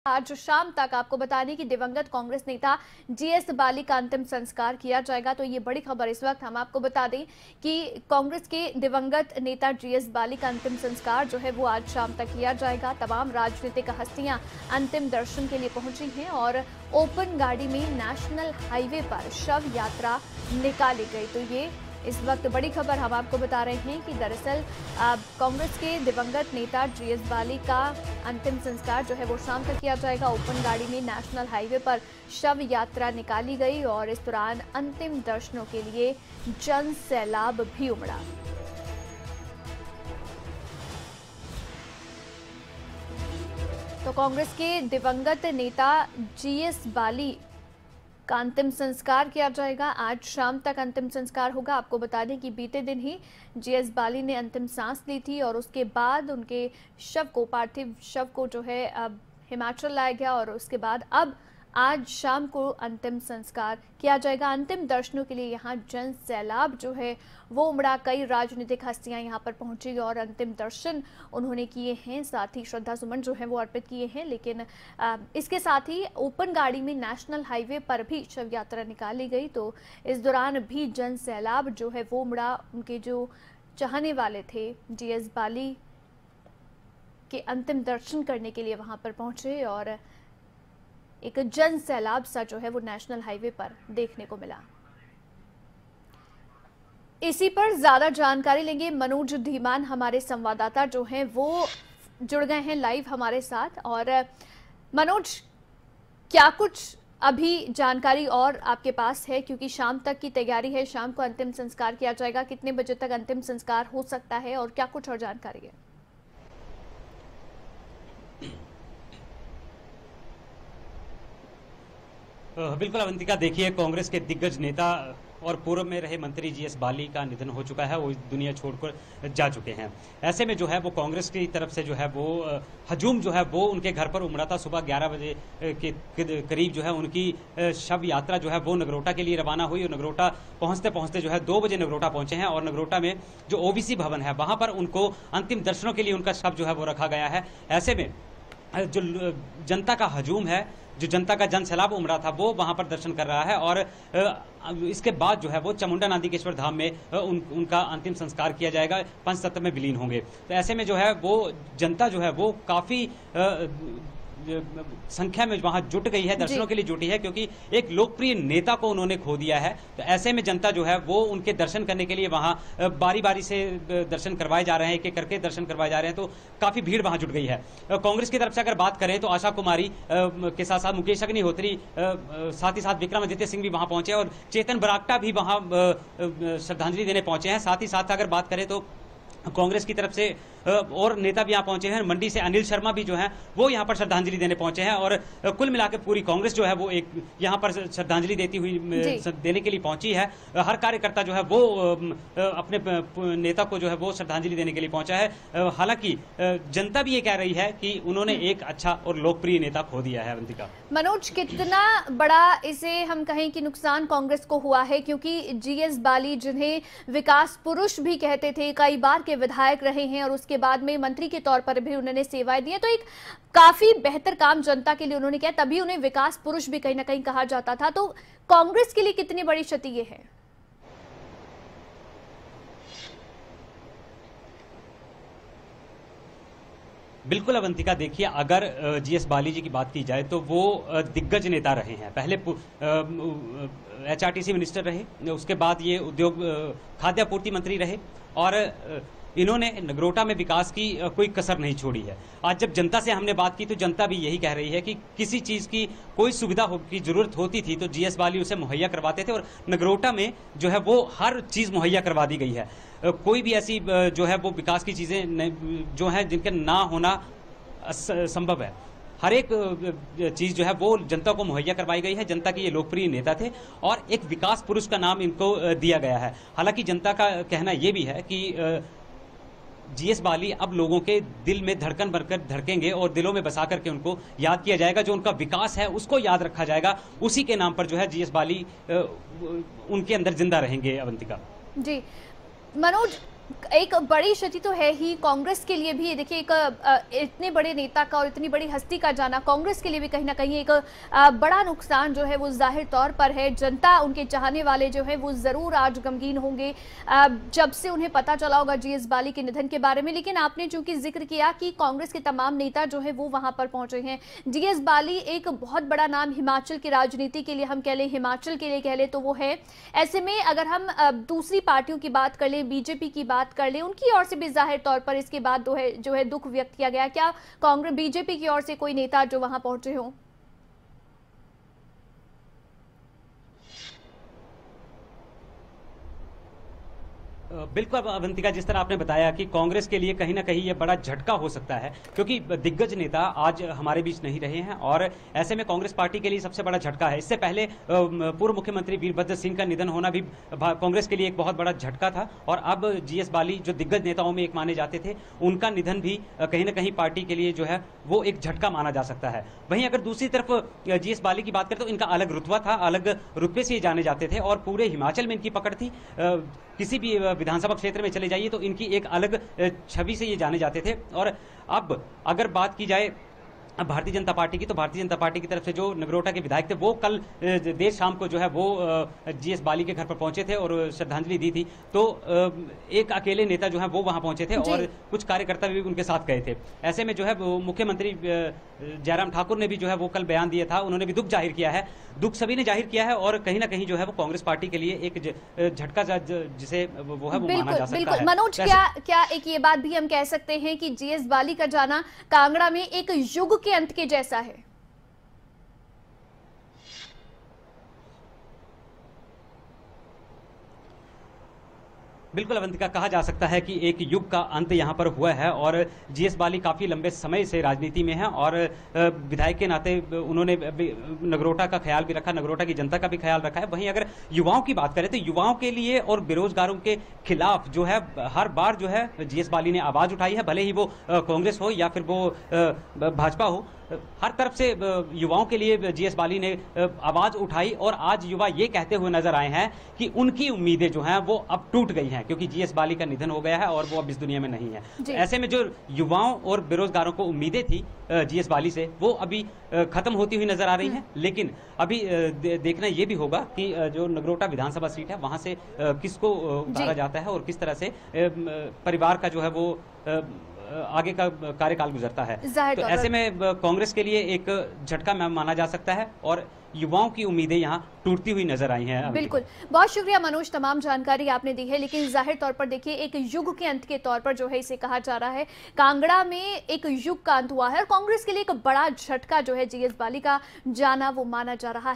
आज शाम तक आपको बता दें कि दिवंगत कांग्रेस नेता जीएस बाली का अंतिम संस्कार किया जाएगा। तो ये बड़ी खबर इस वक्त हम आपको बता दें कि कांग्रेस के दिवंगत नेता जीएस बाली का अंतिम संस्कार जो है वो आज शाम तक किया जाएगा। तमाम राजनीतिक हस्तियां अंतिम दर्शन के लिए पहुंची हैं और ओपन गाड़ी में नेशनल हाईवे पर शव यात्रा निकाली गई। तो ये इस वक्त बड़ी खबर हम आपको बता रहे हैं कि दरअसल कांग्रेस के दिवंगत नेता जीएस बाली का अंतिम संस्कार जो है वो शाम तक किया जाएगा। ओपन गाड़ी में नेशनल हाईवे पर शव यात्रा निकाली गई और इस दौरान अंतिम दर्शनों के लिए जन सैलाब भी उमड़ा। तो कांग्रेस के दिवंगत नेता जीएस बाली का अंतिम संस्कार किया जाएगा। आज शाम तक अंतिम संस्कार होगा। आपको बता दें कि बीते दिन ही जीएस बाली ने अंतिम सांस ली थी और उसके बाद उनके शव को, पार्थिव शव को जो है अब हिमाचल लाया गया और उसके बाद अब आज शाम को अंतिम संस्कार किया जाएगा। अंतिम दर्शनों के लिए यहाँ जन सैलाब जो है वो उमड़ा। कई राजनीतिक हस्तियां यहाँ पर पहुंची और अंतिम दर्शन उन्होंने किए हैं, साथ ही श्रद्धा सुमन जो है वो अर्पित किए हैं। लेकिन इसके साथ ही ओपन गाड़ी में नेशनल हाईवे पर भी शव यात्रा निकाली गई। तो इस दौरान भी जन सैलाब जो है वो उमड़ा। उनके जो चाहने वाले थे जीएस बाली के अंतिम दर्शन करने के लिए वहां पर पहुंचे और एक जन सैलाब सा जो है वो नेशनल हाईवे पर देखने को मिला। इसी पर ज्यादा जानकारी लेंगे मनोज धीमान, हमारे संवाददाता जो हैं वो जुड़ गए हैं लाइव हमारे साथ। और मनोज, क्या कुछ अभी जानकारी और आपके पास है, क्योंकि शाम तक की तैयारी है, शाम को अंतिम संस्कार किया जाएगा, कितने बजे तक अंतिम संस्कार हो सकता है और क्या कुछ और जानकारी है? बिल्कुल अवंतिका, देखिए कांग्रेस के दिग्गज नेता और पूर्व में रहे मंत्री जीएस बाली का निधन हो चुका है, वो दुनिया छोड़कर जा चुके हैं। ऐसे में जो है वो कांग्रेस की तरफ से जो है वो हजूम जो है वो उनके घर पर उमड़ा था। सुबह 11 बजे के करीब जो है उनकी शव यात्रा जो है वो नगरोटा के लिए रवाना हुई और नगरोटा पहुंचते पहुंचते जो है 2 बजे नगरोटा पहुंचे हैं और नगरोटा में जो ओबीसी भवन है वहां पर उनको अंतिम दर्शनों के लिए उनका शव जो है वो रखा गया है। ऐसे में जो जनता का हजूम है, जो जनता का जन सैलाब उमड़ा था, वो वहां पर दर्शन कर रहा है और इसके बाद जो है वो चामुंडा नंदीकेश्वर धाम में उनका अंतिम संस्कार किया जाएगा, पंचतत्व में विलीन होंगे। तो ऐसे में जो है वो जनता जो है वो काफी संख्या में वहां जुट गई है, दर्शनों के लिए जुटी है, क्योंकि एक लोकप्रिय नेता को उन्होंने खो दिया है। तो ऐसे में जनता जो है वो उनके दर्शन करने के लिए वहां बारी बारी से दर्शन करवाए जा रहे हैं, एक एक करके दर्शन करवाए जा रहे हैं। तो काफी भीड़ वहां जुट गई है। कांग्रेस की तरफ से अगर बात करें तो आशा कुमारी के साथ साथ मुकेश अग्निहोत्री, साथ ही साथ विक्रमादित्य सिंह भी वहां पहुंचे और चेतन बरागटा भी वहां श्रद्धांजलि देने पहुंचे हैं। साथ ही साथ अगर बात करें तो कांग्रेस की तरफ से और नेता भी यहाँ पहुंचे हैं। मंडी से अनिल शर्मा भी जो हैं वो यहाँ पर श्रद्धांजलि देने पहुंचे हैं और कुल मिलाकर पूरी कांग्रेस जो है वो एक यहाँ पर श्रद्धांजलि देती हुई देने के लिए पहुंची है। हर कार्यकर्ता जो है वो अपने नेता को जो है वो श्रद्धांजलि देने के लिए पहुंचा है। हालांकि जनता भी ये कह रही है कि उन्होंने एक अच्छा और लोकप्रिय नेता खो दिया है। अवंतिका, मनोज, कितना बड़ा इसे हम कहें कि नुकसान कांग्रेस को हुआ है, क्योंकि जीएस बाली जिन्हें विकास पुरुष भी कहते थे, कई बार के विधायक रहे हैं और उसके बाद में मंत्री के तौर पर भी उन्होंने सेवाएं दी है। तो एक काफी बेहतर काम जनता के लिए उन्होंने किया, तभी उन्हें विकास पुरुष भी कहीं ना कहीं कहा जाता था। तो कांग्रेस के लिए कितनी बड़ी क्षति ये है? बिल्कुल अवंतिका, देखिए अगर जीएस बाली जी की बात की जाए तो वो दिग्गज नेता रहे हैं। पहले एचआरटीसी मिनिस्टर रहे, उसके बाद ये उद्योग खाद्य आपूर्ति मंत्री रहे और इन्होंने नगरोटा में विकास की कोई कसर नहीं छोड़ी है। आज जब जनता से हमने बात की तो जनता भी यही कह रही है कि किसी चीज़ की कोई सुविधा की जरूरत होती थी तो जीएस बाली उसे मुहैया करवाते थे और नगरोटा में जो है वो हर चीज़ मुहैया करवा दी गई है। कोई भी ऐसी जो है वो विकास की चीज़ें जो हैं जिनके ना होना संभव है, हर एक चीज़ जो है वो जनता को मुहैया करवाई गई है। जनता के ये लोकप्रिय नेता थे और एक विकास पुरुष का नाम इनको दिया गया है। हालांकि जनता का कहना ये भी है कि जीएस बाली अब लोगों के दिल में धड़कन बनकर धड़केंगे और दिलों में बसा करके उनको याद किया जाएगा। जो उनका विकास है उसको याद रखा जाएगा, उसी के नाम पर जो है जीएस बाली उनके अंदर जिंदा रहेंगे। अवंतिका जी, मनोज, एक बड़ी क्षति तो है ही कांग्रेस के लिए भी। देखिए, एक इतने बड़े नेता का और इतनी बड़ी हस्ती का जाना कांग्रेस के लिए भी कहीं ना कहीं एक बड़ा नुकसान जो है वो जाहिर तौर पर है। जनता, उनके चाहने वाले जो है वो जरूर आज गमगीन होंगे जब से उन्हें पता चला होगा जीएस बाली के निधन के बारे में। लेकिन आपने चूंकि जिक्र किया कि कांग्रेस के तमाम नेता जो है वो वहां पर पहुंचे हैं। जीएस बाली एक बहुत बड़ा नाम हिमाचल की राजनीति के लिए, हम कह लें हिमाचल के लिए कह लें तो वो है। ऐसे में अगर हम दूसरी पार्टियों की बात कर लें, बीजेपी की बात कर ले, उनकी ओर से भी जाहिर तौर पर इसके बाद जो है दुख व्यक्त किया गया। क्या कांग्रेस बीजेपी की ओर से कोई नेता जो वहां पहुंचे हो? बिल्कुल अवंतिका, जिस तरह आपने बताया कि कांग्रेस के लिए कहीं ना कहीं यह बड़ा झटका हो सकता है, क्योंकि दिग्गज नेता आज हमारे बीच नहीं रहे हैं और ऐसे में कांग्रेस पार्टी के लिए सबसे बड़ा झटका है। इससे पहले पूर्व मुख्यमंत्री वीरभद्र सिंह का निधन होना भी कांग्रेस के लिए एक बहुत बड़ा झटका था और अब जीएस बाली, जो दिग्गज नेताओं में एक माने जाते थे, उनका निधन भी कहीं ना कहीं पार्टी के लिए जो है वो एक झटका माना जा सकता है। वहीं अगर दूसरी तरफ जीएस बाली की बात करें तो इनका अलग रुतबा था, अलग रुतबे से ये जाने जाते थे और पूरे हिमाचल में इनकी पकड़ थी। किसी भी विधानसभा क्षेत्र में चले जाइए तो इनकी एक अलग छवि से ये जाने जाते थे। और अब अगर बात की जाए भारतीय जनता पार्टी की, तो भारतीय जनता पार्टी की तरफ से जो नगरोटा के विधायक थे वो कल देर शाम को जो है वो जीएस बाली के घर पर पहुंचे थे और श्रद्धांजलि दी थी। तो एक अकेले नेता जो है वो वहां पहुंचे थे और कुछ कार्यकर्ता भी उनके साथ गए थे। ऐसे में जो है मुख्यमंत्री जयराम ठाकुर ने भी जो है वो कल बयान दिया था, उन्होंने भी दुख जाहिर किया है। दुख सभी ने जाहिर किया है और कहीं ना कहीं जो है वो कांग्रेस पार्टी के लिए एक झटका जिसे वो है वो माना जा सकता है। मनोज, क्या एक ये बात भी हम कह सकते हैं कि जीएस बाली का जाना कांगड़ा में एक युग के अंत के जैसा है? बिल्कुल अवंतिका, कहा जा सकता है कि एक युग का अंत यहां पर हुआ है और जीएस बाली काफी लंबे समय से राजनीति में है और विधायक के नाते उन्होंने नगरोटा का ख्याल भी रखा, नगरोटा की जनता का भी ख्याल रखा है। वहीं अगर युवाओं की बात करें तो युवाओं के लिए और बेरोजगारों के खिलाफ जो है हर बार जो है जीएस बाली ने आवाज उठाई है, भले ही वो कांग्रेस हो या फिर वो भाजपा हो। हर तरफ से युवाओं के लिए जीएस बाली ने आवाज उठाई और आज युवा ये कहते हुए नजर आए हैं कि उनकी उम्मीदें जो हैं वो अब टूट गई हैं, क्योंकि जीएस बाली का निधन हो गया है और वो अब इस दुनिया में नहीं है। ऐसे में जो युवाओं और बेरोजगारों को उम्मीदें थी जीएस बाली से, वो अभी खत्म होती हुई नजर आ रही हैं। लेकिन अभी देखना ये भी होगा कि जो नगरोटा विधानसभा सीट है वहां से किसको उतारा जाता है और किस तरह से परिवार का जो है वो आगे का कार्यकाल गुजरता है। तो ऐसे में कांग्रेस के लिए एक झटका माना जा सकता है और युवाओं की उम्मीदें यहां टूटती हुई नजर आई हैं। बिल्कुल, बहुत शुक्रिया मनोज, तमाम जानकारी आपने दी है। लेकिन जाहिर तौर पर देखिए, एक युग के अंत के तौर पर जो है इसे कहा जा रहा है। कांगड़ा में एक युग का अंत हुआ है और कांग्रेस के लिए एक बड़ा झटका जो है जीएस बाली का जाना वो माना जा रहा है।